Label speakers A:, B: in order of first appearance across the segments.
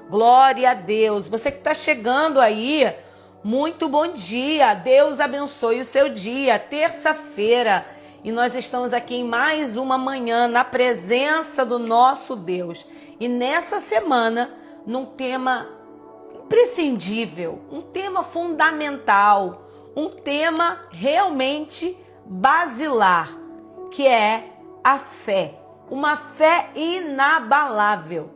A: Glória a Deus. Você que está chegando aí, muito bom dia. Deus abençoe o seu dia. Terça-feira. E nós estamos aqui em mais uma manhã na presença do nosso Deus. E nessa semana, num tema imprescindível, um tema fundamental, um tema realmente basilar, que é a fé. Uma fé inabalável.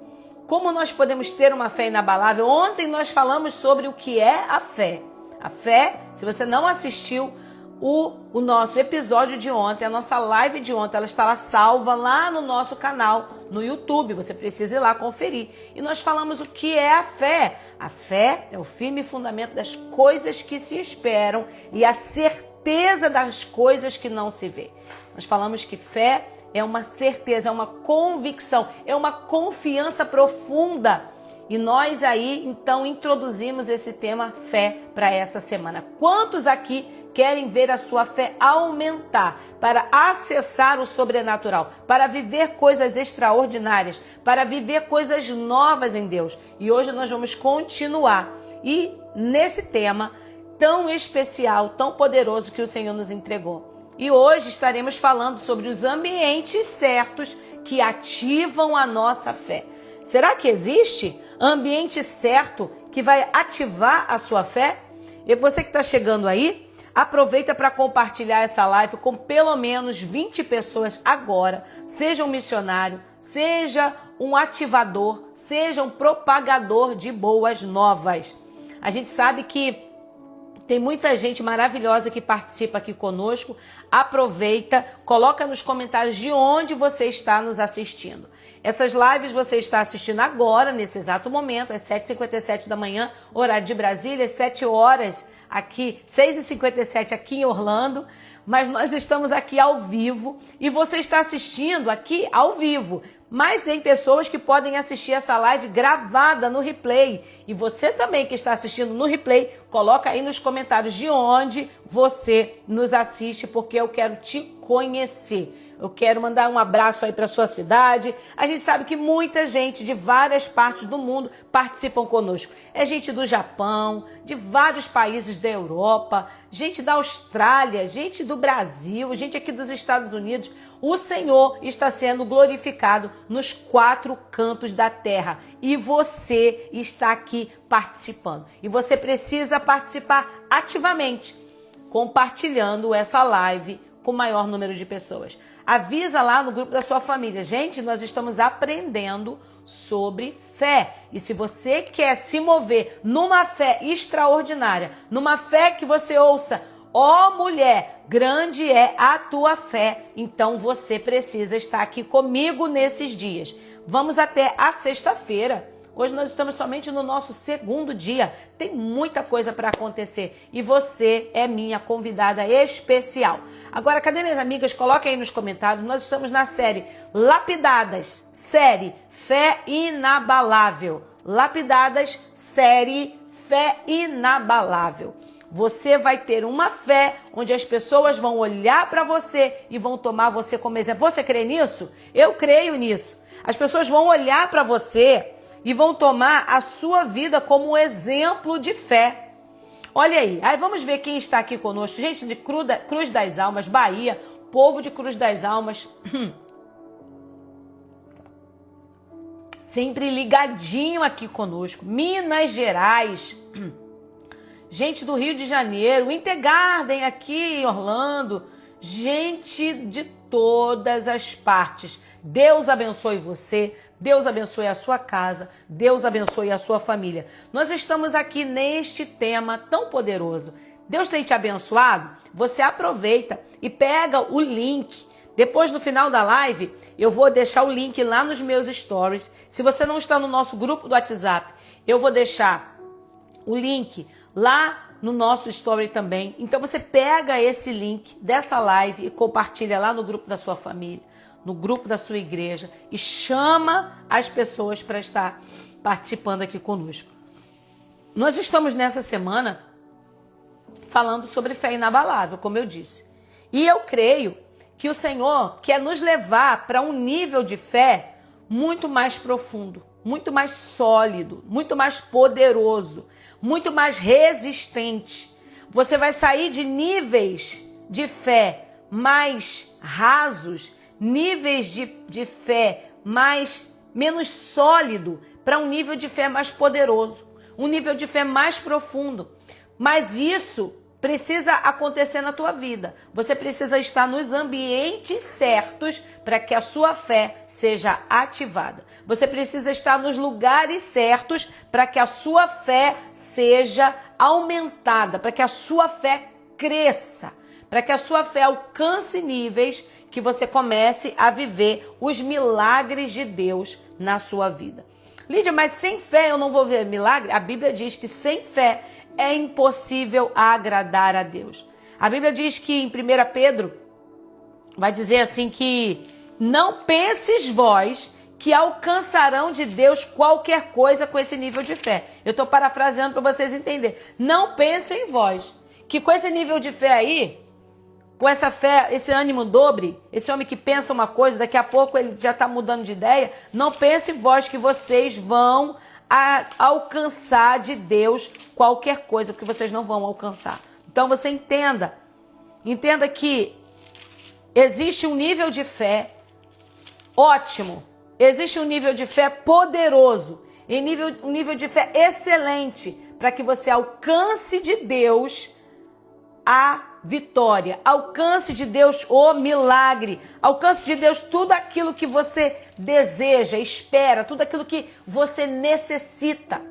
A: Como nós podemos ter uma fé inabalável? Ontem nós falamos sobre o que é a fé. A fé, se você não assistiu o nosso episódio de ontem, a nossa live de ontem, ela está lá salva lá no nosso canal, no YouTube. Você precisa ir lá conferir. E nós falamos o que é a fé. A fé é o firme fundamento das coisas que se esperam e a certeza das coisas que não se vê. Nós falamos que fé é uma certeza, é uma convicção, é uma confiança profunda. E nós aí, então, introduzimos esse tema fé para essa semana. Quantos aqui querem ver a sua fé aumentar para acessar o sobrenatural, para viver coisas extraordinárias, para viver coisas novas em Deus? E hoje nós vamos continuar. E nesse tema tão especial, tão poderoso que o Senhor nos entregou. E hoje estaremos falando sobre os ambientes certos que ativam a nossa fé. Será que existe ambiente certo que vai ativar a sua fé? E você que está chegando aí, aproveita para compartilhar essa live com pelo menos 20 pessoas agora. Seja um missionário, seja um ativador, seja um propagador de boas novas. A gente sabe que tem muita gente maravilhosa que participa aqui conosco. Aproveita, coloca nos comentários de onde você está nos assistindo. Essas lives você está assistindo agora, nesse exato momento, às 7h57 da manhã, horário de Brasília, às 7 horas aqui, 6h57 aqui em Orlando. Mas nós estamos aqui ao vivo e você está assistindo aqui ao vivo. Mas tem pessoas que podem assistir essa live gravada no replay. E você também que está assistindo no replay, coloca aí nos comentários de onde você nos assiste, porque eu quero te conhecer. Eu quero mandar um abraço aí para sua cidade. A gente sabe que muita gente de várias partes do mundo participam conosco. É gente do Japão, de vários países da Europa, gente da Austrália, gente do Brasil, gente aqui dos Estados Unidos. O Senhor está sendo glorificado nos 4 cantos da terra e você está aqui participando. E você precisa participar ativamente, compartilhando essa live com o maior número de pessoas. Avisa lá no grupo da sua família. Gente, nós estamos aprendendo sobre fé. E se você quer se mover numa fé extraordinária, numa fé que você ouça, ó mulher, grande é a tua fé, então você precisa estar aqui comigo nesses dias. Vamos até a sexta-feira. Hoje nós estamos somente no nosso 2º dia. Tem muita coisa para acontecer e você é minha convidada especial. Agora, cadê minhas amigas? Coloquem aí nos comentários. Nós estamos na série Lapidadas, série Fé Inabalável. Lapidadas, série Fé Inabalável. Você vai ter uma fé onde as pessoas vão olhar para você e vão tomar você como exemplo. Você crê nisso? Eu creio nisso. As pessoas vão olhar para você e vão tomar a sua vida como um exemplo de fé. Olha aí, vamos ver quem está aqui conosco. Gente de Cruz das Almas, Bahia, povo de Cruz das Almas. Sempre ligadinho aqui conosco. Minas Gerais. Gente do Rio de Janeiro, Intergarden aqui em Orlando. Gente de todas as partes. Deus abençoe você, Deus abençoe a sua casa, Deus abençoe a sua família. Nós estamos aqui neste tema tão poderoso. Deus tem te abençoado? Você aproveita e pega o link. Depois, no final da live, eu vou deixar o link lá nos meus stories. Se você não está no nosso grupo do WhatsApp, eu vou deixar o link lá no nosso story também. Então você pega esse link dessa live e compartilha lá no grupo da sua família, no grupo da sua igreja e chama as pessoas para estar participando aqui conosco. Nós estamos nessa semana falando sobre fé inabalável, como eu disse. E eu creio que o Senhor quer nos levar para um nível de fé muito mais profundo. muito mais sólido, muito mais poderoso, muito mais resistente. Você vai sair de níveis de fé mais rasos, níveis de fé menos sólido, para um nível de fé mais poderoso, um nível de fé mais profundo. Mas isso precisa acontecer na tua vida. Você precisa estar nos ambientes certos para que a sua fé seja ativada. Você precisa estar nos lugares certos para que a sua fé seja aumentada, para que a sua fé cresça, para que a sua fé alcance níveis que você comece a viver os milagres de Deus na sua vida. Lídia, mas sem fé eu não vou ver milagre? A Bíblia diz que sem fé é impossível agradar a Deus. A Bíblia diz que em 1 Pedro vai dizer assim que não penses vós que alcançarão de Deus qualquer coisa com esse nível de fé. Eu estou parafraseando para vocês entenderem. Não pensem vós que com esse nível de fé aí, com essa fé, esse ânimo dobre, esse homem que pensa uma coisa, daqui a pouco ele já está mudando de ideia, não pense vós que vocês vão alcançar de Deus qualquer coisa, porque vocês não vão alcançar. Então você entenda que existe um nível de fé ótimo, existe um nível de fé poderoso, um nível de fé excelente, para que você alcance de Deus a vitória, alcance de Deus o milagre, alcance de Deus tudo aquilo que você deseja, espera, tudo aquilo que você necessita,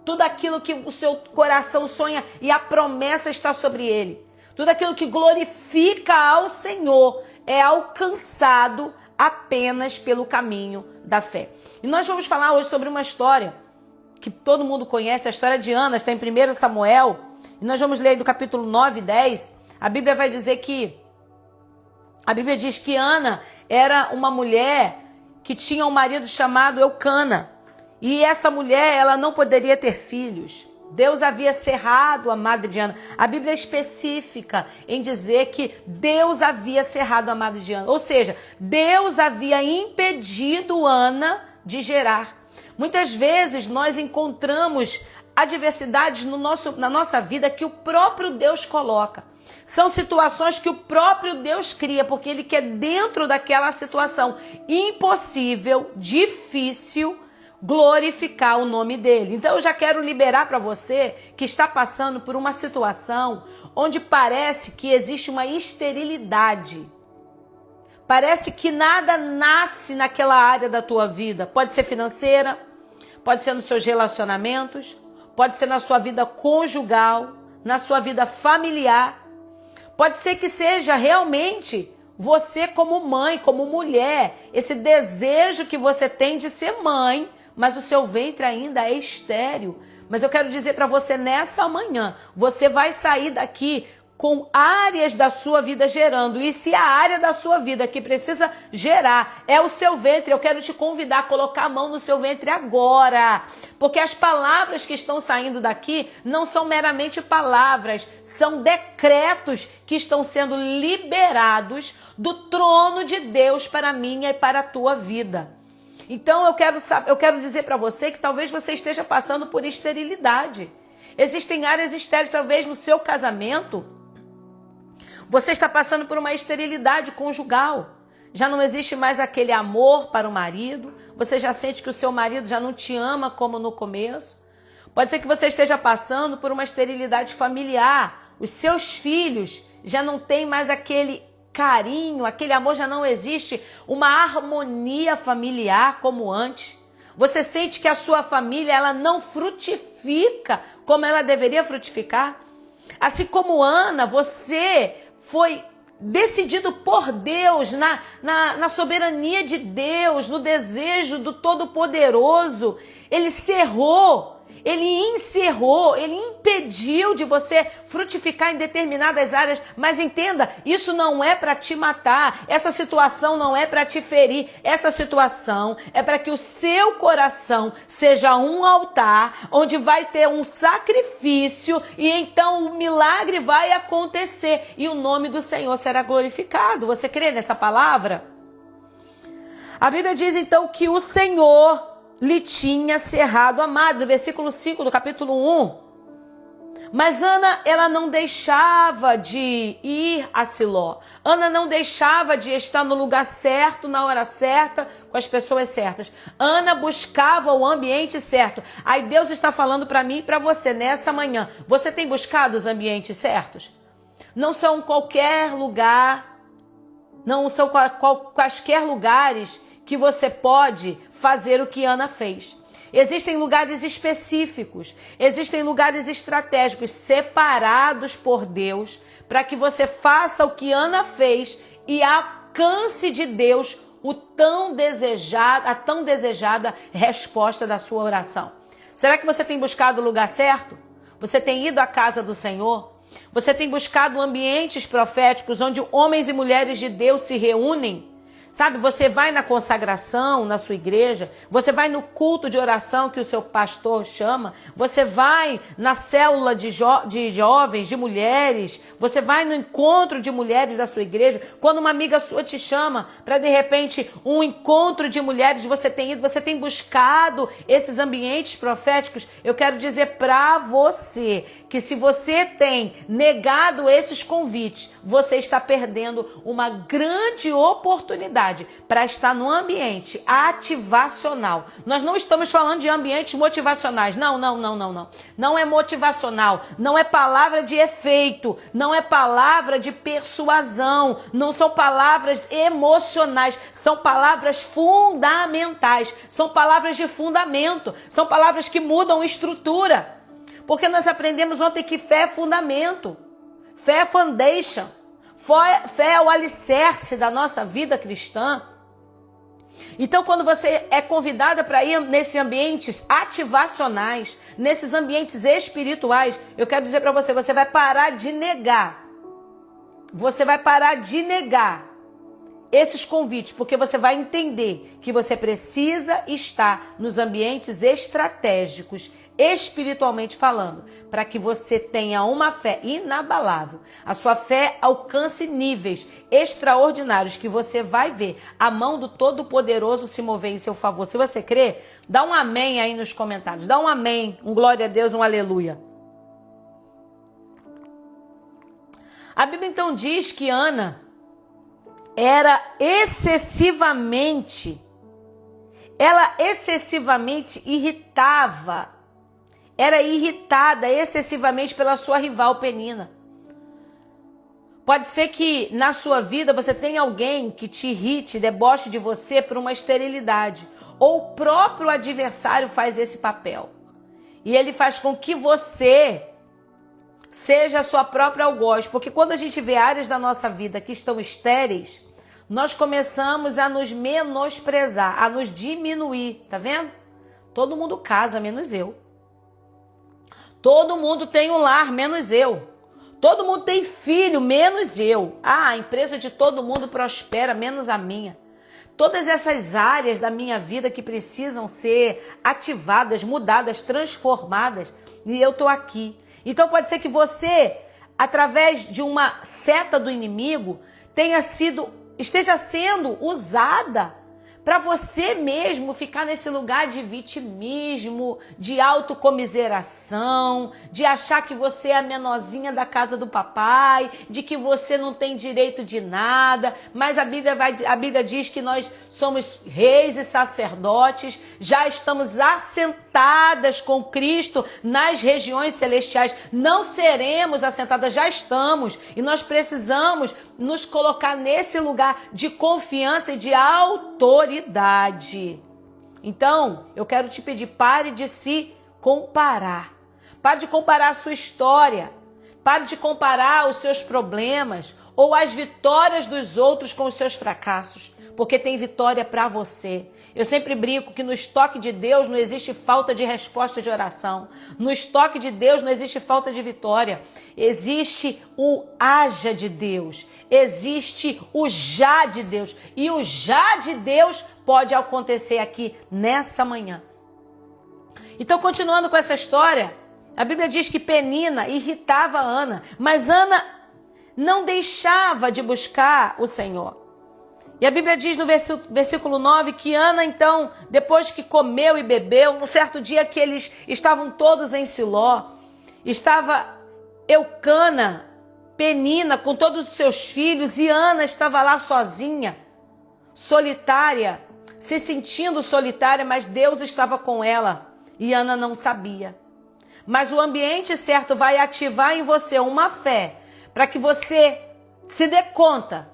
A: tudo aquilo que o seu coração sonha e a promessa está sobre ele. Tudo aquilo que glorifica ao Senhor é alcançado apenas pelo caminho da fé. E nós vamos falar hoje sobre uma história que todo mundo conhece, a história de Ana, está em 1 Samuel, e nós vamos ler do capítulo 9 e 10. A Bíblia vai dizer a Bíblia diz que Ana era uma mulher que tinha um marido chamado Eucana. E essa mulher, ela não poderia ter filhos. Deus havia cerrado a madre de Ana. A Bíblia é específica em dizer que Deus havia cerrado a madre de Ana. Ou seja, Deus havia impedido Ana de gerar. Muitas vezes nós encontramos adversidades na nossa vida que o próprio Deus coloca. São situações que o próprio Deus cria, porque Ele quer dentro daquela situação impossível, difícil, glorificar o nome dEle. Então eu já quero liberar para você que está passando por uma situação onde parece que existe uma esterilidade. Parece que nada nasce naquela área da tua vida. Pode ser financeira, pode ser nos seus relacionamentos, pode ser na sua vida conjugal, na sua vida familiar. Pode ser que seja realmente você como mãe, como mulher, esse desejo que você tem de ser mãe, mas o seu ventre ainda é estéril. Mas eu quero dizer para você nessa manhã, você vai sair daqui com áreas da sua vida gerando. E se a área da sua vida que precisa gerar é o seu ventre, eu quero te convidar a colocar a mão no seu ventre agora. Porque as palavras que estão saindo daqui não são meramente palavras, são decretos que estão sendo liberados do trono de Deus para a minha e para a tua vida. Então eu quero dizer para você que talvez você esteja passando por esterilidade. Existem áreas estéreis, talvez no seu casamento. Você está passando por uma esterilidade conjugal. Já não existe mais aquele amor para o marido. Você já sente que o seu marido já não te ama como no começo. Pode ser que você esteja passando por uma esterilidade familiar. Os seus filhos já não têm mais aquele carinho, aquele amor já não existe. Uma harmonia familiar como antes. Você sente que a sua família ela não frutifica como ela deveria frutificar. Assim como Ana, você foi decidido por Deus, na soberania de Deus, no desejo do Todo-Poderoso. Ele cerrou, ele encerrou, ele impediu de você frutificar em determinadas áreas. Mas entenda, isso não é para te matar, essa situação não é para te ferir, essa situação é para que o seu coração seja um altar, onde vai ter um sacrifício e então o milagre vai acontecer e o nome do Senhor será glorificado. Você crê nessa palavra? A Bíblia diz então que o Senhor lhe tinha cerrado a madre, do versículo 5 do capítulo 1. Mas Ana, ela não deixava de ir a Siló. Ana não deixava de estar no lugar certo, na hora certa, com as pessoas certas. Ana buscava o ambiente certo. Aí Deus está falando para mim e para você nessa manhã. Você tem buscado os ambientes certos? Não são qualquer lugar, não são quaisquer lugares que você pode fazer o que Ana fez. Existem lugares específicos, existem lugares estratégicos separados por Deus para que você faça o que Ana fez e alcance de Deus a tão desejada resposta da sua oração. Será que você tem buscado o lugar certo? Você tem ido à casa do Senhor? Você tem buscado ambientes proféticos onde homens e mulheres de Deus se reúnem? Sabe, você vai na consagração, na sua igreja, você vai no culto de oração que o seu pastor chama, você vai na célula de jovens, de mulheres, você vai no encontro de mulheres da sua igreja, quando uma amiga sua te chama para de repente um encontro de mulheres, você tem ido, você tem buscado esses ambientes proféticos. Eu quero dizer para você que se você tem negado esses convites, você está perdendo uma grande oportunidade para estar no ambiente ativacional. Nós não estamos falando de ambientes motivacionais. Não. Não é motivacional, não é palavra de efeito, não é palavra de persuasão, não são palavras emocionais, são palavras fundamentais, são palavras de fundamento, são palavras que mudam estrutura. Porque nós aprendemos ontem que fé é fundamento, fé é foundation. Fé é o alicerce da nossa vida cristã. Então, quando você é convidada para ir nesses ambientes ativacionais, nesses ambientes espirituais, eu quero dizer para você, você vai parar de negar. Você vai parar de negar esses convites, porque você vai entender que você precisa estar nos ambientes estratégicos, espiritualmente falando, para que você tenha uma fé inabalável. A sua fé alcance níveis extraordinários que você vai ver a mão do Todo-Poderoso se mover em seu favor. Se você crê, dá um amém aí nos comentários. Dá um amém, um glória a Deus, um aleluia. A Bíblia então diz que Ana era excessivamente irritada excessivamente pela sua rival Penina. Pode ser que na sua vida você tenha alguém que te irrite, deboche de você por uma esterilidade. Ou o próprio adversário faz esse papel. E ele faz com que você seja a sua própria algoz. Porque quando a gente vê áreas da nossa vida que estão estéreis, nós começamos a nos menosprezar, a nos diminuir. Tá vendo? Todo mundo casa, menos eu. Todo mundo tem um lar, menos eu. Todo mundo tem filho, menos eu. A empresa de todo mundo prospera, menos a minha. Todas essas áreas da minha vida que precisam ser ativadas, mudadas, transformadas, e eu estou aqui. Então pode ser que você, através de uma seta do inimigo, esteja sendo usada para você mesmo ficar nesse lugar de vitimismo, de autocomiseração, de achar que você é a menorzinha da casa do papai, de que você não tem direito de nada. Mas a Bíblia diz que nós somos reis e sacerdotes, já estamos assentadas com Cristo nas regiões celestiais. Não seremos assentadas, já estamos. E nós precisamos nos colocar nesse lugar de confiança e de autoridade. Então, eu quero te pedir, pare de se comparar. Pare de comparar a sua história. Pare de comparar os seus problemas ou as vitórias dos outros com os seus fracassos, porque tem vitória para você. Eu sempre brinco que no estoque de Deus não existe falta de resposta de oração. No estoque de Deus não existe falta de vitória. Existe o haja de Deus. Existe o já de Deus. E o já de Deus pode acontecer aqui nessa manhã. Então, continuando com essa história, a Bíblia diz que Penina irritava Ana, mas Ana não deixava de buscar o Senhor. E a Bíblia diz no versículo 9 que Ana, então, depois que comeu e bebeu, um certo dia que eles estavam todos em Siló, estava Eucana, Penina, com todos os seus filhos, e Ana estava lá sozinha, solitária, se sentindo solitária, mas Deus estava com ela, e Ana não sabia. Mas o ambiente certo vai ativar em você uma fé, para que você se dê conta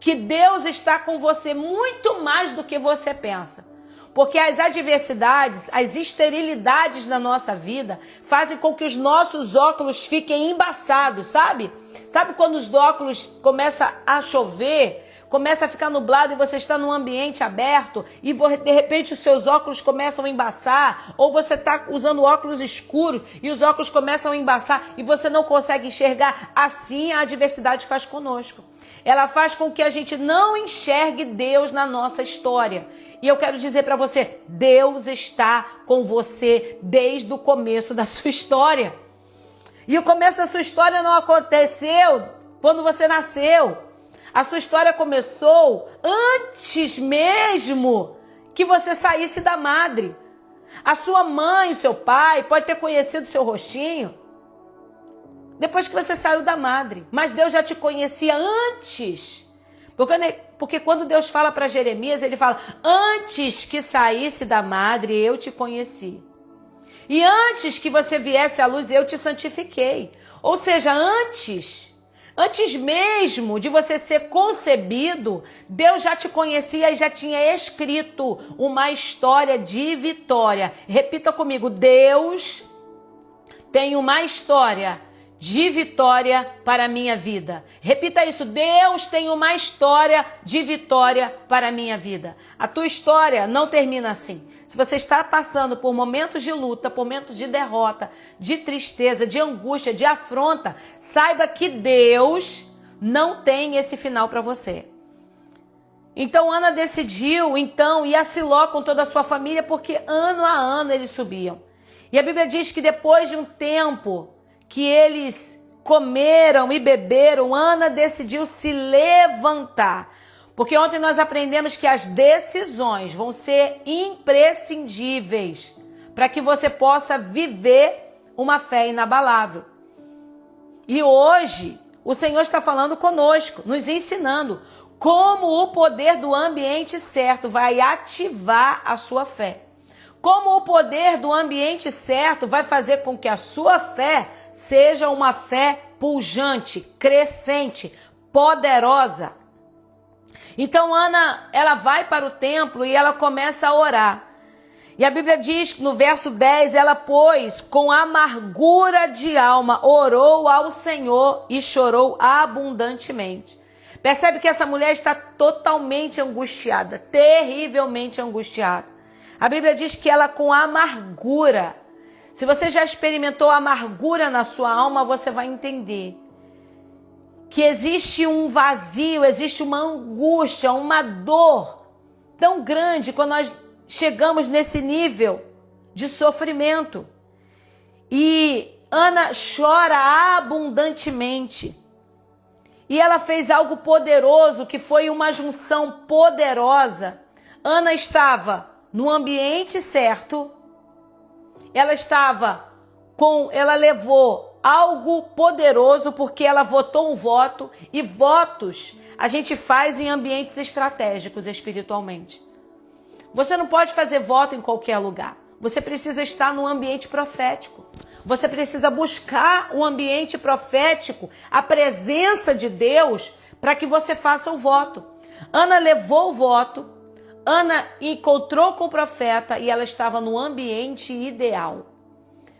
A: que Deus está com você muito mais do que você pensa. Porque as adversidades, as esterilidades da nossa vida fazem com que os nossos óculos fiquem embaçados, sabe? Sabe quando os óculos começam a chover, começa a ficar nublado e você está num ambiente aberto e de repente os seus óculos começam a embaçar, ou você está usando óculos escuros e os óculos começam a embaçar e você não consegue enxergar? Assim a adversidade faz conosco. Ela faz com que a gente não enxergue Deus na nossa história. E eu quero dizer para você, Deus está com você desde o começo da sua história. E o começo da sua história não aconteceu quando você nasceu. A sua história começou antes mesmo que você saísse da madre. A sua mãe, seu pai, pode ter conhecido seu rostinho depois que você saiu da madre. Mas Deus já te conhecia antes. Porque quando Deus fala para Jeremias, ele fala, antes que saísse da madre, eu te conheci. E antes que você viesse à luz, eu te santifiquei. Ou seja, antes mesmo de você ser concebido, Deus já te conhecia e já tinha escrito uma história de vitória. Repita comigo, Deus tem uma história de vitória para a minha vida. Repita isso, Deus tem uma história de vitória para a minha vida. A tua história não termina assim. Se você está passando por momentos de luta, por momentos de derrota, de tristeza, de angústia, de afronta, saiba que Deus não tem esse final para você. Então Ana decidiu ir a Siló com toda a sua família, porque ano a ano eles subiam. E a Bíblia diz que depois de um tempo que eles comeram e beberam, Ana decidiu se levantar. Porque ontem nós aprendemos que as decisões vão ser imprescindíveis para que você possa viver uma fé inabalável. E hoje o Senhor está falando conosco, nos ensinando como o poder do ambiente certo vai ativar a sua fé. Como o poder do ambiente certo vai fazer com que a sua fé seja uma fé pujante, crescente, poderosa. Então Ana, ela vai para o templo e ela começa a orar. E a Bíblia diz que no verso 10, ela, pois, com amargura de alma, orou ao Senhor e chorou abundantemente. Percebe que essa mulher está totalmente angustiada, terrivelmente angustiada. A Bíblia diz que ela com amargura. Se você já experimentou amargura na sua alma, você vai entender que existe um vazio, existe uma angústia, uma dor tão grande quando nós chegamos nesse nível de sofrimento. E Ana chora abundantemente. E ela fez algo poderoso, que foi uma junção poderosa. Ana estava no ambiente certo. Ela levou algo poderoso, porque ela votou um voto, e votos a gente faz em ambientes estratégicos espiritualmente. Você não pode fazer voto em qualquer lugar. Você precisa estar no ambiente profético. Você precisa buscar o ambiente profético, a presença de Deus, para que você faça o voto. Ana levou o voto, Ana encontrou com o profeta e ela estava no ambiente ideal.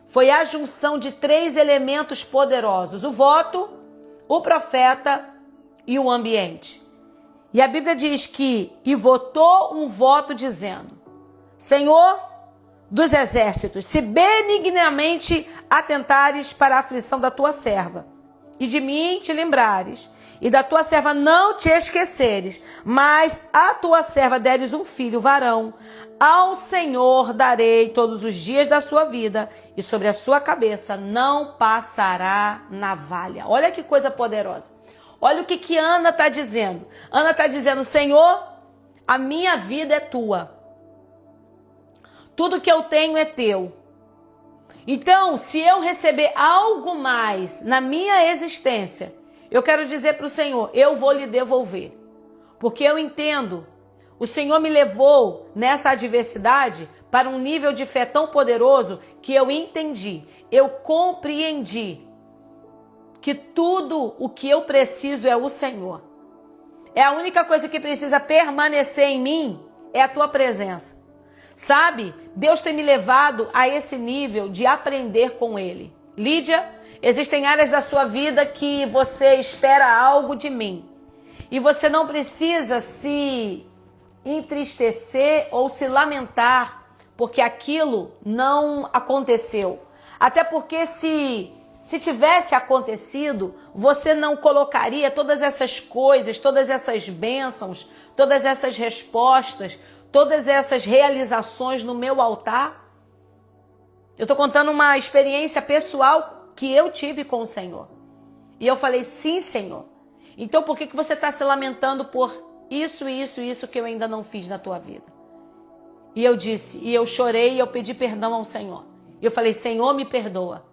A: Foi a junção de 3 elementos poderosos: o voto, o profeta e o ambiente. E a Bíblia diz que, e votou um voto dizendo: Senhor dos exércitos, se benignamente atentares para a aflição da tua serva, e de mim te lembrares, e da tua serva não te esqueceres, mas a tua serva deres um filho varão, ao Senhor darei todos os dias da sua vida, e sobre a sua cabeça não passará navalha. Olha que coisa poderosa. Olha o que Ana está dizendo. Ana está dizendo, Senhor, a minha vida é tua. Tudo que eu tenho é teu. Então, se eu receber algo mais na minha existência, eu quero dizer para o Senhor, eu vou lhe devolver. Porque eu entendo, o Senhor me levou nessa adversidade para um nível de fé tão poderoso que eu entendi, eu compreendi que tudo o que eu preciso é o Senhor. É a única coisa que precisa permanecer em mim, é a tua presença. Sabe, Deus tem me levado a esse nível de aprender com Ele. Lídia, existem áreas da sua vida que você espera algo de mim. E você não precisa se entristecer ou se lamentar porque aquilo não aconteceu. Até porque se tivesse acontecido, você não colocaria todas essas coisas, todas essas bênçãos, todas essas respostas, todas essas realizações no meu altar. Eu estou contando uma experiência pessoal que eu tive com o Senhor. E eu falei, sim, Senhor. Então por que você está se lamentando por isso que eu ainda não fiz na tua vida? E eu disse, e eu chorei e eu pedi perdão ao Senhor. E eu falei, Senhor, me perdoa.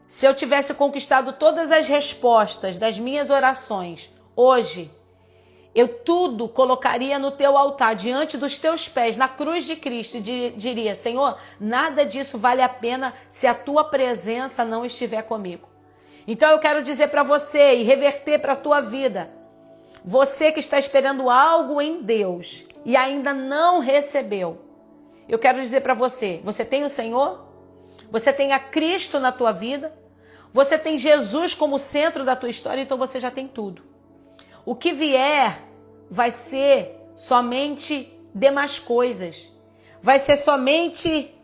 A: Se eu tivesse conquistado todas as respostas das minhas orações, hoje, eu tudo colocaria no teu altar, diante dos teus pés, na cruz de Cristo, e diria, Senhor, nada disso vale a pena se a tua presença não estiver comigo. Então eu quero dizer para você e reverter para a tua vida, você que está esperando algo em Deus e ainda não recebeu, eu quero dizer para você, você tem o Senhor? Você tem a Cristo na tua vida? Você tem Jesus como centro da tua história, então você já tem tudo. O que vier vai ser somente demais coisas. Vai ser somente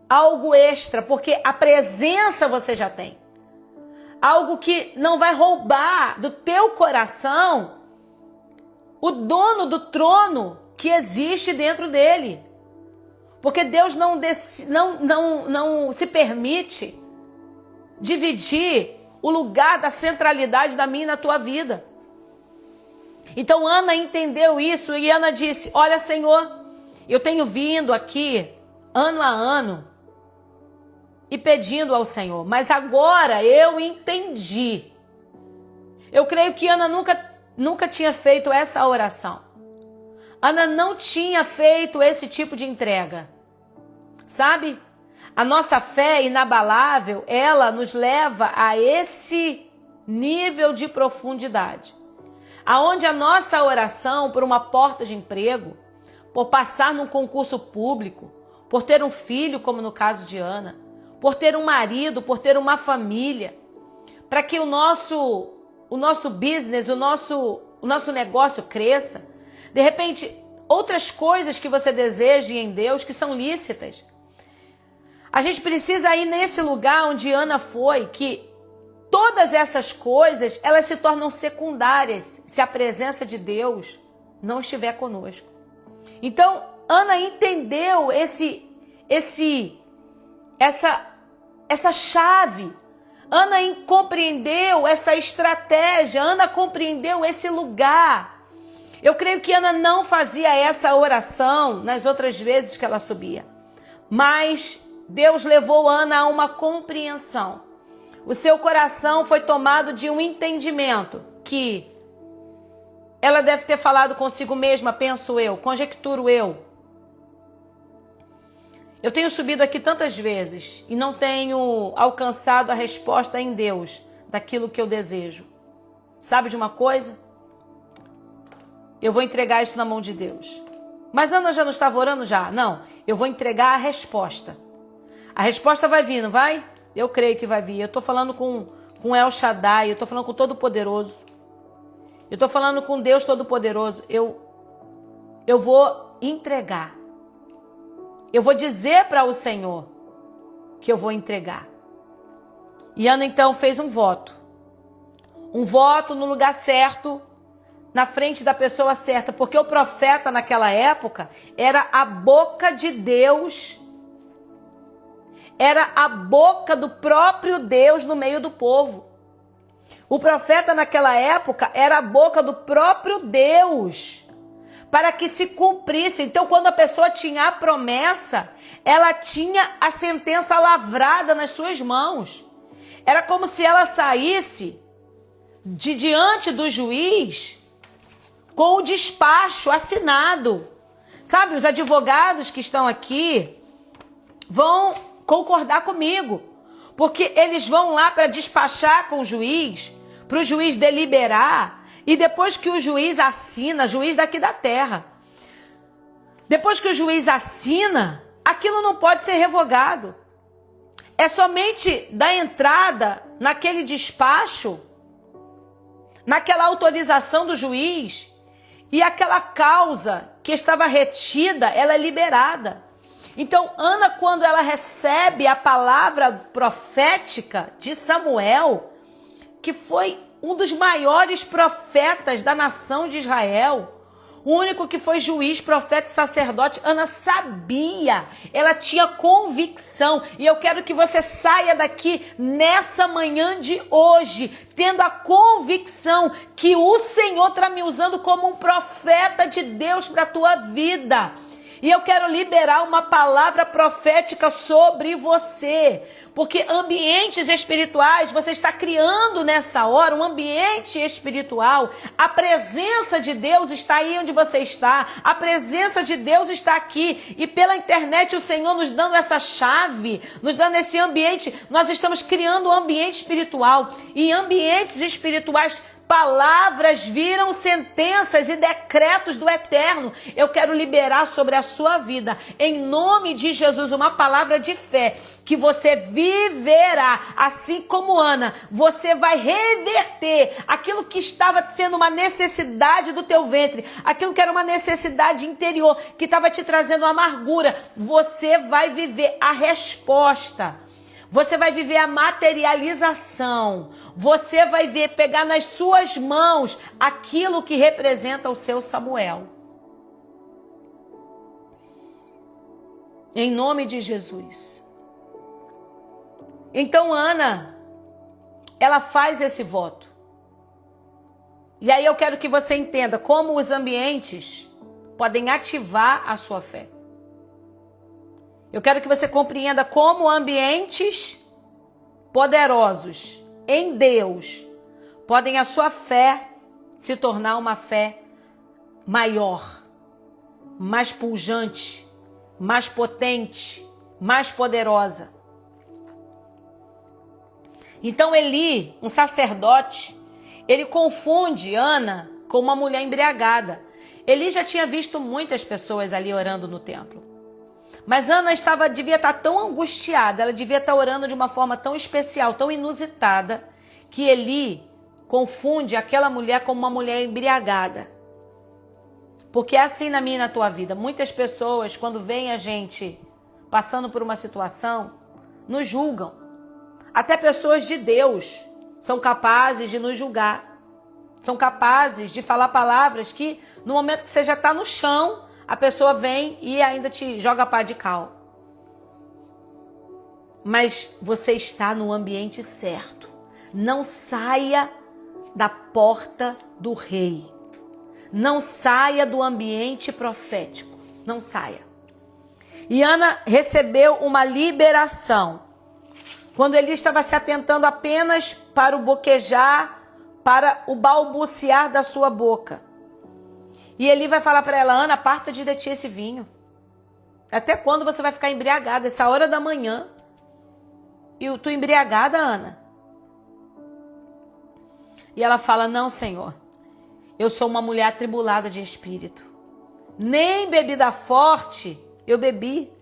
A: algo extra, porque a presença você já tem. Algo que não vai roubar do teu coração o dono do trono que existe dentro dele. Porque Deus não se permite dividir o lugar da centralidade da minha e na tua vida. Então Ana entendeu isso e Ana disse, olha Senhor, eu tenho vindo aqui ano a ano e pedindo ao Senhor, mas agora eu entendi. Eu creio que Ana nunca tinha feito essa oração. Ana não tinha feito esse tipo de entrega. Sabe? A nossa fé inabalável, ela nos leva a esse nível de profundidade. Aonde a nossa oração por uma porta de emprego, por passar num concurso público, por ter um filho, como no caso de Ana, por ter um marido, por ter uma família, para que o nosso business, o nosso negócio cresça. De repente, outras coisas que você deseja em Deus que são lícitas. A gente precisa ir nesse lugar onde Ana foi, que todas essas coisas, elas se tornam secundárias se a presença de Deus não estiver conosco. Então, Ana entendeu essa chave. Ana compreendeu essa estratégia. Ana compreendeu esse lugar. Eu creio que Ana não fazia essa oração nas outras vezes que ela subia. Mas Deus levou Ana a uma compreensão. O seu coração foi tomado de um entendimento que ela deve ter falado consigo mesma, penso eu, conjecturo eu. Eu tenho subido aqui tantas vezes e não tenho alcançado a resposta em Deus daquilo que eu desejo. Sabe de uma coisa? Eu vou entregar isso na mão de Deus. Mas Ana já não estava orando já? Não, eu vou entregar a resposta. A resposta vai vir, não vai? Eu creio que vai vir. Eu estou falando com El Shaddai, eu estou falando com o Todo-Poderoso. Eu estou falando com Deus Todo-Poderoso. Eu vou entregar. Eu vou dizer para o Senhor que eu vou entregar. E Ana então fez um voto. Um voto no lugar certo, na frente da pessoa certa. Porque o profeta naquela época era a boca de Deus. Era a boca do próprio Deus no meio do povo. O profeta naquela época era a boca do próprio Deus, para que se cumprisse. Então, quando a pessoa tinha a promessa, ela tinha a sentença lavrada nas suas mãos. Era como se ela saísse de diante do juiz com o despacho assinado. Sabe, os advogados que estão aqui vão concordar comigo, porque eles vão lá para despachar com o juiz, para o juiz deliberar, e depois que o juiz assina, juiz daqui da terra, depois que o juiz assina, aquilo não pode ser revogado. É somente da entrada naquele despacho, naquela autorização do juiz, e aquela causa que estava retida, ela é liberada. Então, Ana, quando ela recebe a palavra profética de Samuel, que foi um dos maiores profetas da nação de Israel, o único que foi juiz, profeta e sacerdote, Ana sabia, ela tinha convicção. E eu quero que você saia daqui nessa manhã de hoje, tendo a convicção que o Senhor está me usando como um profeta de Deus para a tua vida. E eu quero liberar uma palavra profética sobre você, porque ambientes espirituais, você está criando nessa hora um ambiente espiritual. A presença de Deus está aí onde você está, a presença de Deus está aqui, e pela internet o Senhor nos dando essa chave, nos dando esse ambiente, nós estamos criando um ambiente espiritual, e em ambientes espirituais, palavras viram sentenças e decretos do eterno. Eu quero liberar sobre a sua vida, em nome de Jesus, uma palavra de fé, que você viverá, assim como Ana, você vai reverter aquilo que estava sendo uma necessidade do teu ventre, aquilo que era uma necessidade interior, que estava te trazendo amargura. Você vai viver a resposta. Você vai viver a materialização. Você vai ver, pegar nas suas mãos aquilo que representa o seu Samuel. Em nome de Jesus. Então Ana, ela faz esse voto. E aí eu quero que você entenda como os ambientes podem ativar a sua fé. Eu quero que você compreenda como ambientes poderosos em Deus podem a sua fé se tornar uma fé maior, mais pujante, mais potente, mais poderosa. Então Eli, um sacerdote, ele confunde Ana com uma mulher embriagada. Eli já tinha visto muitas pessoas ali orando no templo. Mas Ana devia estar tão angustiada, ela devia estar orando de uma forma tão especial, tão inusitada, que Eli confunde aquela mulher com uma mulher embriagada. Porque é assim na minha e na tua vida. Muitas pessoas, quando veem a gente passando por uma situação, nos julgam. Até pessoas de Deus são capazes de nos julgar. São capazes de falar palavras que, no momento que você já está no chão, a pessoa vem e ainda te joga pá de cal. Mas você está no ambiente certo. Não saia da porta do rei. Não saia do ambiente profético. Não saia. E Ana recebeu uma liberação. Quando ele estava se atentando apenas para o boquejar, para o balbuciar da sua boca. E Eli vai falar para ela: Ana, aparta de ti esse vinho. Até quando você vai ficar embriagada? Essa hora da manhã. E tu embriagada, Ana? E ela fala: não, Senhor. Eu sou uma mulher atribulada de espírito. Nem bebida forte eu bebi.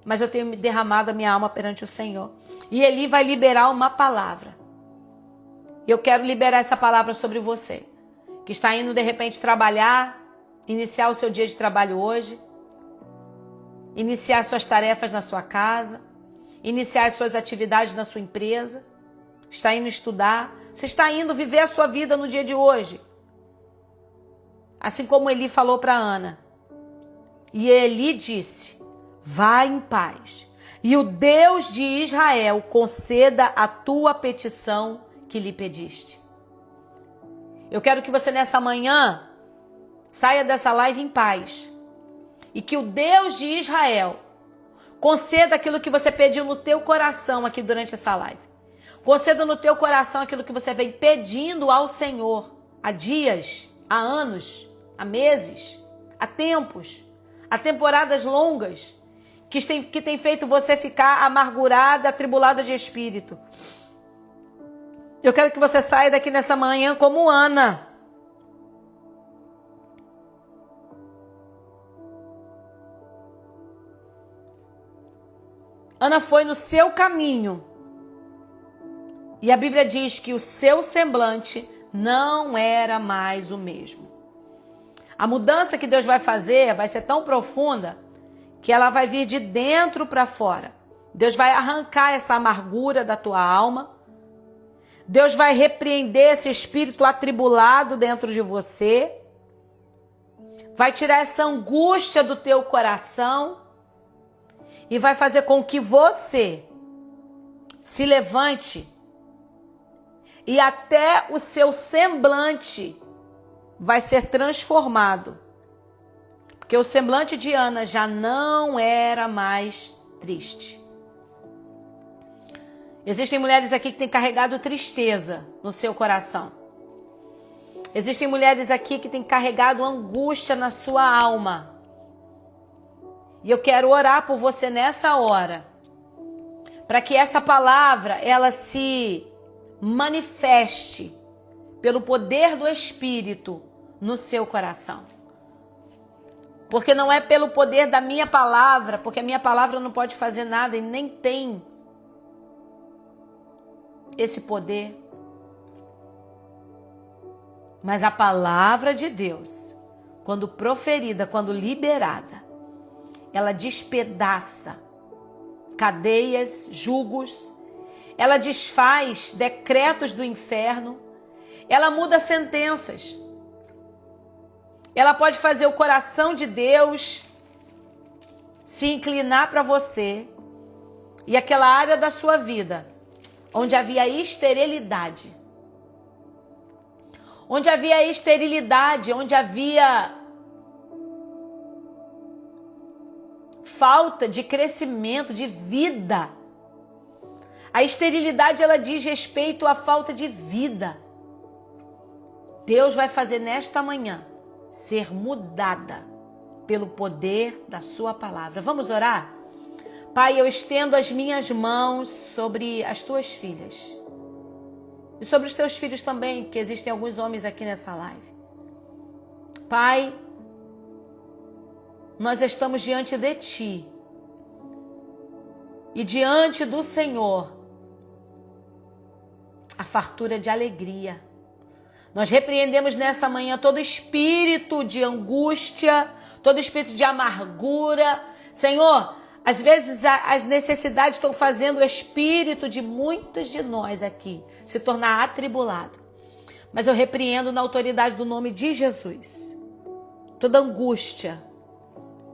A: Mas eu tenho derramado a minha alma perante o Senhor. E Eli vai liberar uma palavra. E eu quero liberar essa palavra sobre você, que está indo de repente trabalhar, iniciar o seu dia de trabalho hoje, iniciar suas tarefas na sua casa, iniciar as suas atividades na sua empresa, está indo estudar, você está indo viver a sua vida no dia de hoje. Assim como Eli falou para Ana. E Eli disse: vai em paz, e o Deus de Israel conceda a tua petição que lhe pediste. Eu quero que você nessa manhã saia dessa live em paz. E que o Deus de Israel conceda aquilo que você pediu no teu coração aqui durante essa live. Conceda no teu coração aquilo que você vem pedindo ao Senhor há dias, há anos, há meses, há tempos, há temporadas longas que tem feito você ficar amargurada, atribulada de espírito. Eu quero que você saia daqui nessa manhã como Ana. Ana foi no seu caminho. E a Bíblia diz que o seu semblante não era mais o mesmo. A mudança que Deus vai fazer vai ser tão profunda que ela vai vir de dentro para fora. Deus vai arrancar essa amargura da tua alma. Deus vai repreender esse espírito atribulado dentro de você. Vai tirar essa angústia do teu coração. E vai fazer com que você se levante. E até o seu semblante vai ser transformado. Porque o semblante de Ana já não era mais triste. Existem mulheres aqui que têm carregado tristeza no seu coração. Existem mulheres aqui que têm carregado angústia na sua alma. E eu quero orar por você nessa hora. Para que essa palavra, ela se manifeste pelo poder do Espírito no seu coração. Porque não é pelo poder da minha palavra, porque a minha palavra não pode fazer nada e nem tem esse poder. Mas a palavra de Deus, quando proferida, quando liberada, ela despedaça cadeias, jugos, ela desfaz decretos do inferno, ela muda sentenças. Ela pode fazer o coração de Deus se inclinar para você e aquela área da sua vida onde havia esterilidade, onde havia falta de crescimento, de vida. A esterilidade, ela diz respeito à falta de vida. Deus vai fazer nesta manhã ser mudada pelo poder da sua palavra. Vamos orar? Pai, eu estendo as minhas mãos sobre as tuas filhas. E sobre os teus filhos também, que existem alguns homens aqui nessa live. Pai, nós estamos diante de Ti. E diante do Senhor, a fartura de alegria. Nós repreendemos nessa manhã todo espírito de angústia, todo espírito de amargura. Senhor, às vezes as necessidades estão fazendo o espírito de muitos de nós aqui se tornar atribulado. Mas eu repreendo na autoridade do nome de Jesus toda angústia,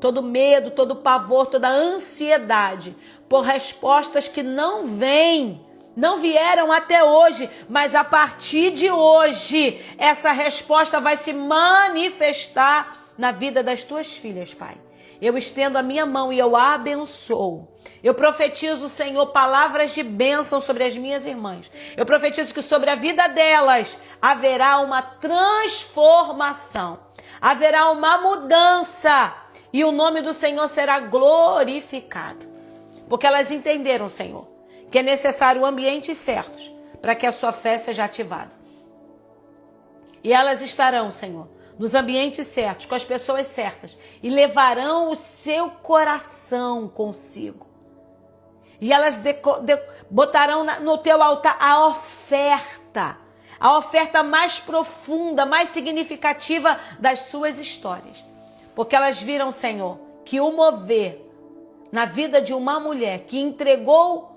A: todo medo, todo pavor, toda ansiedade por respostas que não vieram até hoje, mas a partir de hoje, essa resposta vai se manifestar na vida das tuas filhas, Pai. Eu estendo a minha mão e eu a abençoo. Eu profetizo, Senhor, palavras de bênção sobre as minhas irmãs. Eu profetizo que sobre a vida delas haverá uma transformação, haverá uma mudança e o nome do Senhor será glorificado. Porque elas entenderam, Senhor, que é necessário ambientes certos para que a sua fé seja ativada. E elas estarão, Senhor, nos ambientes certos, com as pessoas certas, e levarão o seu coração consigo. E elas botarão no teu altar a oferta mais profunda, mais significativa das suas histórias. Porque elas viram, Senhor, que o mover na vida de uma mulher que entregou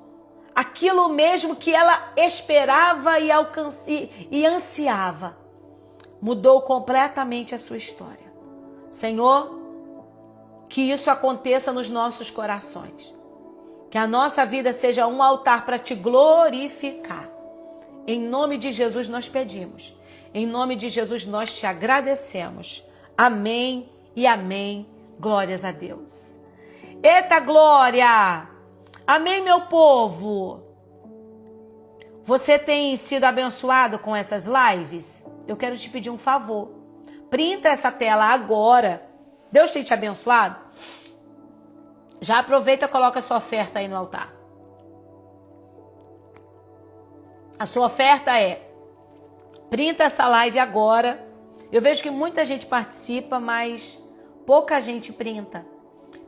A: aquilo mesmo que ela esperava e ansiava, mudou completamente a sua história. Senhor, que isso aconteça nos nossos corações. Que a nossa vida seja um altar para te glorificar. Em nome de Jesus nós pedimos. Em nome de Jesus nós te agradecemos. Amém e amém. Glórias a Deus. Eita glória! Amém, meu povo. Você tem sido abençoado com essas lives? Eu quero te pedir um favor. Printa essa tela agora. Deus tem te abençoado? Já aproveita e coloca a sua oferta aí no altar. A sua oferta é: printa essa live agora. Eu vejo que muita gente participa, mas pouca gente printa.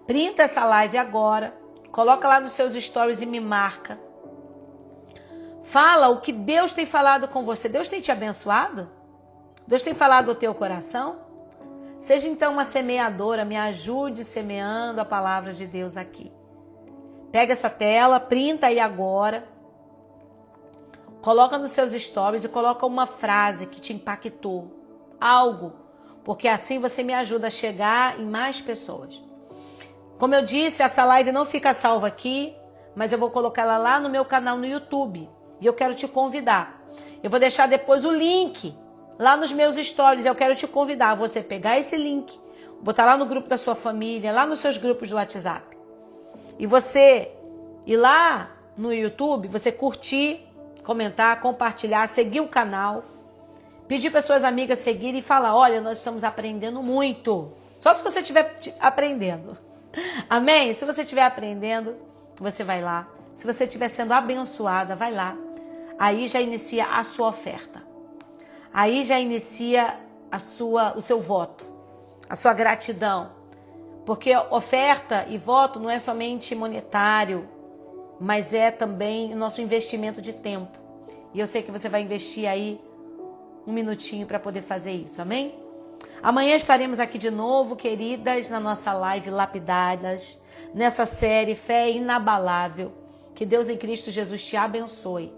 A: Printa essa live agora. Coloca lá nos seus stories e me marca. Fala o que Deus tem falado com você. Deus tem te abençoado? Deus tem falado ao teu coração? Seja então uma semeadora, me ajude semeando a palavra de Deus aqui. Pega essa tela, printa aí agora. Coloca nos seus stories e coloca uma frase que te impactou. Algo. Porque assim você me ajuda a chegar em mais pessoas. Como eu disse, essa live não fica salva aqui, mas eu vou colocar ela lá no meu canal no YouTube. E eu quero te convidar. Eu vou deixar depois o link lá nos meus stories. Eu quero te convidar a você pegar esse link, botar lá no grupo da sua família, lá nos seus grupos do WhatsApp. E você ir lá no YouTube, você curtir, comentar, compartilhar, seguir o canal, pedir para suas amigas seguirem e falar: olha, nós estamos aprendendo muito. Só se você estiver aprendendo. Amém? Se você estiver aprendendo, você vai lá. Se você estiver sendo abençoada, vai lá. Aí já inicia a sua oferta. Aí já inicia o seu voto, a sua gratidão. Porque oferta e voto não é somente monetário, mas é também o nosso investimento de tempo. E eu sei que você vai investir aí um minutinho para poder fazer isso, amém? Amanhã estaremos aqui de novo, queridas, na nossa live Lapidadas, nessa série Fé Inabalável. Que Deus em Cristo Jesus te abençoe.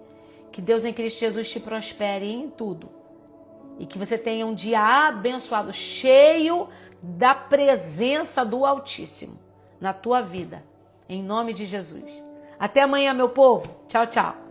A: Que Deus em Cristo Jesus te prospere em tudo. E que você tenha um dia abençoado, cheio da presença do Altíssimo na tua vida. Em nome de Jesus. Até amanhã, meu povo. Tchau, tchau.